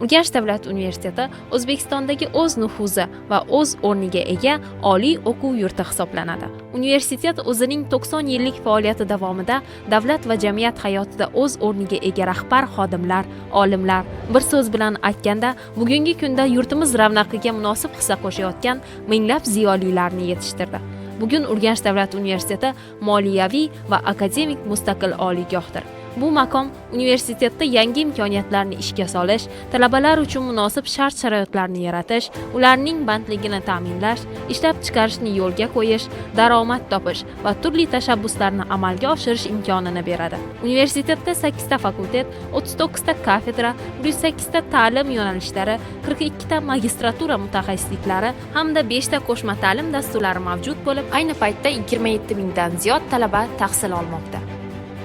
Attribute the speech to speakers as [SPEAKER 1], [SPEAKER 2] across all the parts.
[SPEAKER 1] Urganch davlat universiteti O'zbekistondagi o'z nufuzi va o'z o'rniga ega oliy o'quv yurti hisoblanadi. Universitet o'zining 90 yillik faoliyati davomida davlat va jamiyat hayotida o'z o'rniga ega rahbar xodimlar, olimlar, bir so'z bilan aytganda, bugungi kunda yurtimiz ravnaqiga munosib hissa qo'shayotgan minglab ziyolilarni yetishtirdi. Bugun Urganch davlat universiteti moliyaviy va akademik mustaqil oliygohdir. Bu maqom universitetda yangi imkoniyatlarni ishga solish, talabalar uchun munosib shart-sharoitlarni yaratish, ularning bandligini ta'minlash, ishlab chiqarishni yo'lga qo'yish, daromad topish va turli tashabbuslarni amalga oshirish imkonini beradi. Universitetda 8 ta fakultet, 39 ta kafedra, 108 ta ta'lim yo'nalishlari, 42 ta magistratura mutaxassisliklari hamda 5 ta qo'shma ta'lim dasturlari mavjud bo'lib, ayni paytda 27 mingdan ziyod talaba tahsil olmoqda.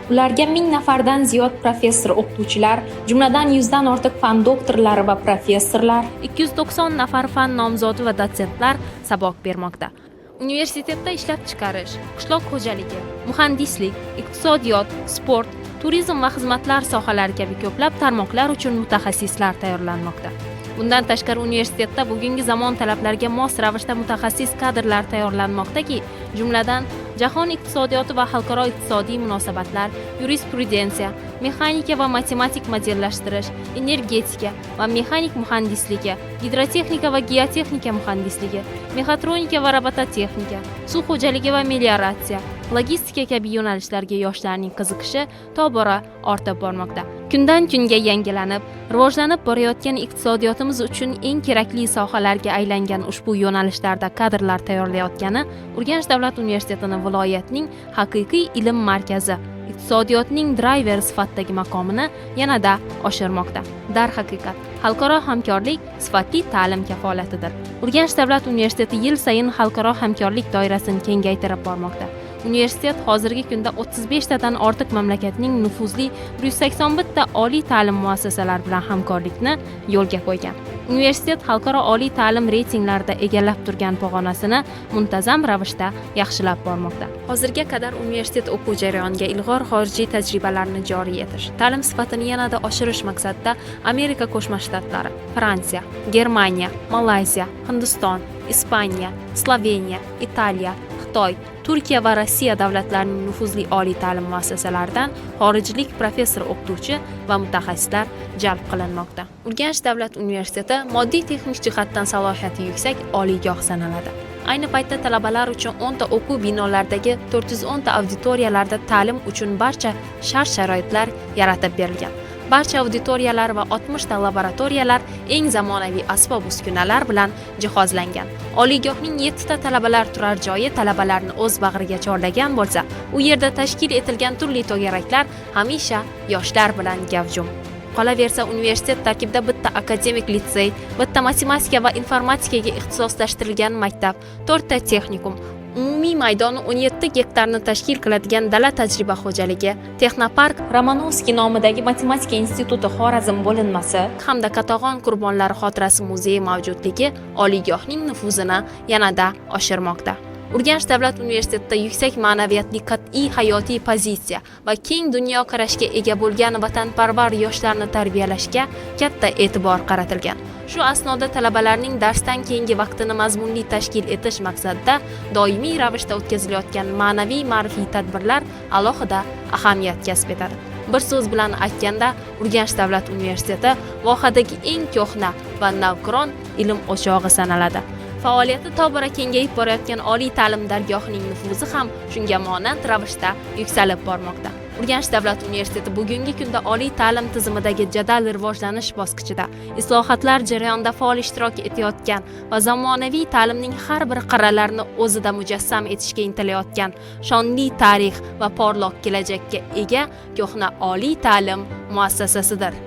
[SPEAKER 1] Ularga 1000 nafardan ziyod professor o'qituvchilar, jumladan 100 dan ortiq fan doktorlari va professorlar, 290 nafar fan nomzodi va dotsentlar saboq bermoqda. Universitetda ishlab chiqarish, qishloq xo'jaligi, muhandislik, iqtisodiyot, sport, turizm va xizmatlar sohalari kabi ko'plab tarmoqlar uchun mutaxassislar tayyorlanmoqda. Bundan tashqari universitetda bugungi zamon talablariga mos ravishda mutaxassis kadrlar tayyorlanmoqdaki, jumladan jahon iqtisodiyoti va xalqaro iqtisodiy munosabatlar, yurisprudensiya, mexanika va matematik modellashtirish, energetika va mexanik muhandisligi, gidrotexnika va geotexnika muhandisligi, mexatronika va robototexnika, suv xo'jaligi va melioratsiya, logistika kabi yo'nalishlarga yoshlarning qiziqishi tobora ortib bormoqda. Kundan kunga yangilanib, rivojlanib borayotgan iqtisodiyotimiz uchun eng kerakli sohalarga aylangan ushbu yo'nalishlarda kadrlar tayyorlayotgani Urganch davlat universitetining viloyatning haqiqiy ilm markazi, iqtisodiyotning driver sifatidagi maqomini yanada oshirmoqda. Darhaqiqat, xalqaro hamkorlik sifatli ta'lim kafolatidir. Urganch davlat universiteti yil sayin xalqaro hamkorlik doirasini kengaytirib bormoqda. Universitet hozirgi kunda 35 tadan ortiq mamlakatning nufuzli 181 ta oliy ta'lim muassasalari bilan hamkorlikni yo'lga qo'ygan. Universitet xalqaro oliy ta'lim reytinglarida egallab turgan pog'onasini muntazam ravishda yaxshilab bormoqda. Hozirga qadar universitet o'quv jarayoniga ilg'or xorijiy tajribalarni joriy etish, ta'lim sifatini yanada oshirish maqsadida Amerika Qo'shma Shtatlari, Fransiya, Germaniya, Malayziya, Hindiston, Ispaniya, Sloveniya, Italiya, Xitoy, Turkiya va Rossiya davlatlarining nufuzli oliy ta'lim muassasalaridan xorijlik professor o'qituvchi va mutaxassislar jalb qilinmoqda. Urganch davlat universiteti moddiy texnik jihatdan salohiyati yuksak oliygoh sanaladi. Ayni paytda talabalar uchun 10 ta o'quv binolaridagi 410 ta auditoriyalarda ta'lim uchun barcha shart-sharoitlar yaratib berilgan. Barcha auditoriyalar va 60 ta laboratoriyalar eng zamonaviy asbob-uskunalar bilan jihozlangan. Oliygohning 7 ta talabalar turar joyi talabalarni o'z bag'riga chorlagan bo'lsa, u yerda tashkil etilgan turli to'garaklar hamisha yoshlar bilan gavjum. Qolaversa, universitet tarkibida bitta akademik litsey, bitta matematika va informatikaga ixtisoslashtirilgan maktab, 4 ta texnikum, umumiy maydoni 17 gektarni tashkil qiladigan dala tajriba xo'jaligi, Texnopark Romanovskiy nomidagi matematika instituti Xorazm bo'linmasi hamda Qatag'on qurbonlari xotirasi muzeyi mavjudligi oliygohning nufuzini yanada oshirmoqda. Urganch davlat universitetida yuksak ma'naviyatli qat'iy hayotiy pozitsiya va keng dunyoqarashga ega bo'lgan vatanparvar yoshlarni tarbiyalashga katta e'tibor qaratilgan. Shu asnoda talabalarning darsdan keyingi vaqtini mazmunli tashkil etish maqsadida doimiy ravishda o'tkazilayotgan ma'naviy ma'rifiy tadbirlar alohida ahamiyat kasb etadi. Bir so'z bilan aytganda, Urganch davlat universiteti vohadagi eng ko'hna va navqiron ilm o'chog'i sanaladi. Faoliyati tobora kengayib borayotgan oliy ta'lim dargohining nufuzi ham shunga monand ravishda yuksalib bormoqda. Urganch davlat universiteti bugungi kunda oliy ta'lim tizimidagi jadal rivojlanish bosqichida islohotlar jarayonida faol ishtirok etayotgan va zamonaviy ta'limning har bir qirralarini o'zida mujassam etishga intilayotgan shonli tarix va porloq kelajakka ega ko'hna oliy ta'lim muassasasidir.